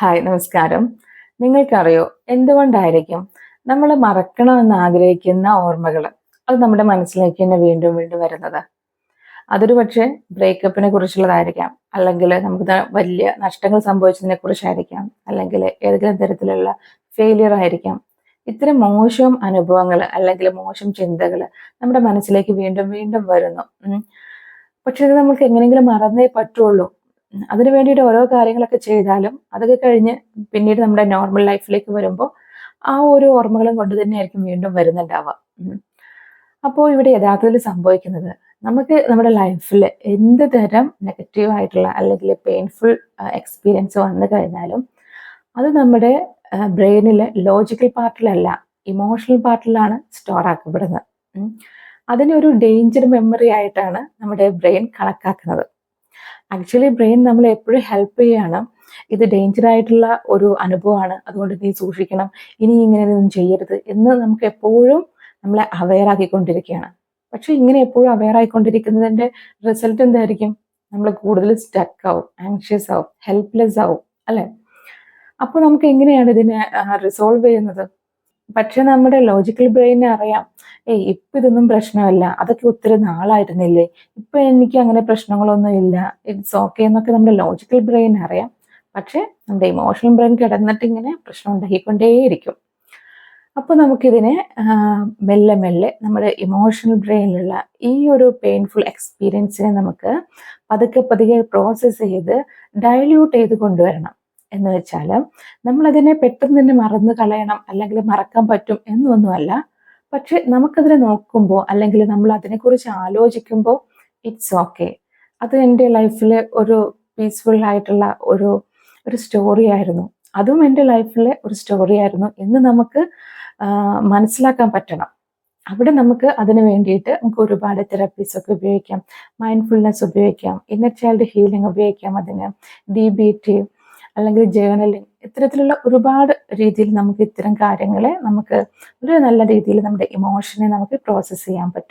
Hi, നമസ്കാരം. നിങ്ങൾക്കറിയോ എന്തുകൊണ്ടായിരിക്കും നമ്മൾ മറക്കണമെന്ന് ആഗ്രഹിക്കുന്ന ഓർമ്മകൾ അത് നമ്മുടെ മനസ്സിലേക്ക് തന്നെ വീണ്ടും വീണ്ടും വരുന്നത്? അതൊരു പക്ഷേ ബ്രേക്കപ്പിനെ കുറിച്ചുള്ളതായിരിക്കാം, അല്ലെങ്കിൽ നമുക്ക് വലിയ നഷ്ടങ്ങൾ സംഭവിച്ചതിനെ കുറിച്ചായിരിക്കാം, അല്ലെങ്കിൽ ഏതെങ്കിലും തരത്തിലുള്ള ഫെയിലിയർ ആയിരിക്കാം. ഇത്തരം മോശം അനുഭവങ്ങൾ അല്ലെങ്കിൽ മോശം ചിന്തകൾ നമ്മുടെ മനസ്സിലേക്ക് വീണ്ടും വീണ്ടും വരുന്നു. പക്ഷെ ഇത് നമുക്ക് എങ്ങനെയെങ്കിലും മറന്നേ പറ്റുള്ളൂ. അതിന് വേണ്ടിയിട്ട് ഓരോ കാര്യങ്ങളൊക്കെ ചെയ്താലും അതൊക്കെ കഴിഞ്ഞ് പിന്നീട് നമ്മുടെ നോർമൽ ലൈഫിലേക്ക് വരുമ്പോൾ ആ ഒരു ഓർമ്മകളും കൊണ്ട് തന്നെയായിരിക്കും വീണ്ടും വരുന്നുണ്ടാവുക. അപ്പോൾ ഇവിടെ യഥാർത്ഥത്തിൽ സംഭവിക്കുന്നത്, നമുക്ക് നമ്മുടെ ലൈഫിൽ എന്ത് തരം നെഗറ്റീവ് ആയിട്ടുള്ള അല്ലെങ്കിൽ പെയിൻഫുൾ എക്സ്പീരിയൻസ് വന്നു കഴിഞ്ഞാലും അത് നമ്മുടെ ബ്രെയിനിലെ ലോജിക്കൽ പാർട്ടിലല്ല, ഇമോഷണൽ പാർട്ടിലാണ് സ്റ്റോർ ആക്കപ്പെടുന്നത്. അതിനെ ഒരു ഡേഞ്ചർ മെമ്മറി ആയിട്ടാണ് നമ്മുടെ ബ്രെയിൻ കണക്കാക്കുന്നത്. ആക്ച്വലി ബ്രെയിൻ നമ്മളെ എപ്പോഴും ഹെൽപ്പ് ചെയ്യാണ്. ഇത് ഡേഞ്ചർ ആയിട്ടുള്ള ഒരു അനുഭവമാണ്, അതുകൊണ്ട് നീ സൂക്ഷിക്കണം, ഇനി ഇങ്ങനെയൊന്നും ചെയ്യരുത് എന്ന് നമുക്ക് എപ്പോഴും നമ്മളെ അവെയർ ആക്കിക്കൊണ്ടിരിക്കുകയാണ്. പക്ഷെ ഇങ്ങനെ എപ്പോഴും അവെയർ ആയിക്കൊണ്ടിരിക്കുന്നതിന്റെ റിസൾട്ട് എന്തായിരിക്കും? നമ്മൾ കൂടുതൽ സ്റ്റക്ക് ആവും, ആങ്ഷ്യസ് ആവും, ഹെൽപ്ലെസ് ആവും, അല്ലെ? അപ്പോൾ നമുക്ക് എങ്ങനെയാണ് ഇതിനെ റിസോൾവ് ചെയ്യുന്നത്? പക്ഷെ നമ്മുടെ ലോജിക്കൽ ബ്രെയിനെ അറിയാം, ഇപ്പൊ ഇതൊന്നും പ്രശ്നമല്ല, അതൊക്കെ ഒത്തിരി നാളായിരുന്നില്ലേ, ഇപ്പൊ എനിക്ക് അങ്ങനെ പ്രശ്നങ്ങളൊന്നും ഇല്ല, ഇറ്റ്സ് ഓക്കെ എന്നൊക്കെ നമ്മുടെ ലോജിക്കൽ ബ്രെയിൻ അറിയാം. പക്ഷെ നമ്മുടെ ഇമോഷണൽ ബ്രെയിൻ കിടന്നിട്ട് ഇങ്ങനെ പ്രശ്നം ഉണ്ടാക്കിക്കൊണ്ടേയിരിക്കും. അപ്പൊ നമുക്കിതിനെ മെല്ലെ മെല്ലെ നമ്മുടെ ഇമോഷണൽ ബ്രെയിനിലുള്ള ഈ ഒരു പെയിൻഫുൾ എക്സ്പീരിയൻസിനെ നമുക്ക് പതുക്കെ പതുക്കെ പ്രോസസ്സ് ചെയ്ത് ഡൈല്യൂട്ട് ചെയ്ത് കൊണ്ടുവരണം. എന്ന് വെച്ചാൽ നമ്മളതിനെ പെട്ടെന്ന് തന്നെ മറന്നു കളയണം അല്ലെങ്കിൽ മറക്കാൻ പറ്റും എന്നൊന്നുമല്ല. പക്ഷെ നമുക്കതിനെ നോക്കുമ്പോൾ അല്ലെങ്കിൽ നമ്മൾ അതിനെക്കുറിച്ച് ആലോചിക്കുമ്പോൾ ഇറ്റ്സ് ഓക്കെ, അത് എൻ്റെ ലൈഫിലെ ഒരു പീസ്ഫുൾ ആയിട്ടുള്ള ഒരു സ്റ്റോറി ആയിരുന്നു, അതും എൻ്റെ ലൈഫിലെ ഒരു സ്റ്റോറി ആയിരുന്നു എന്ന് നമുക്ക് മനസ്സിലാക്കാൻ പറ്റണം. അവിടെ നമുക്ക് അതിന് വേണ്ടിയിട്ട് നമുക്ക് ഒരുപാട് തെറാപ്പീസ് ഒക്കെ ഉപയോഗിക്കാം, മൈൻഡ്ഫുൾനെസ് ഉപയോഗിക്കാം, ഇന്നർ ചൈൽഡ് ഹീലിംഗ് ഉപയോഗിക്കാം, അതിന് DBT അല്ലെങ്കിൽ ജേർണലിംഗ്, ഇത്തരത്തിലുള്ള ഒരുപാട് രീതിയിൽ നമുക്ക് ഇത്തരം കാര്യങ്ങളെ നമുക്ക് ഒരു നല്ല രീതിയിൽ നമ്മുടെ ഇമോഷനെ നമുക്ക് പ്രോസസ്സ് ചെയ്യാൻ പറ്റും.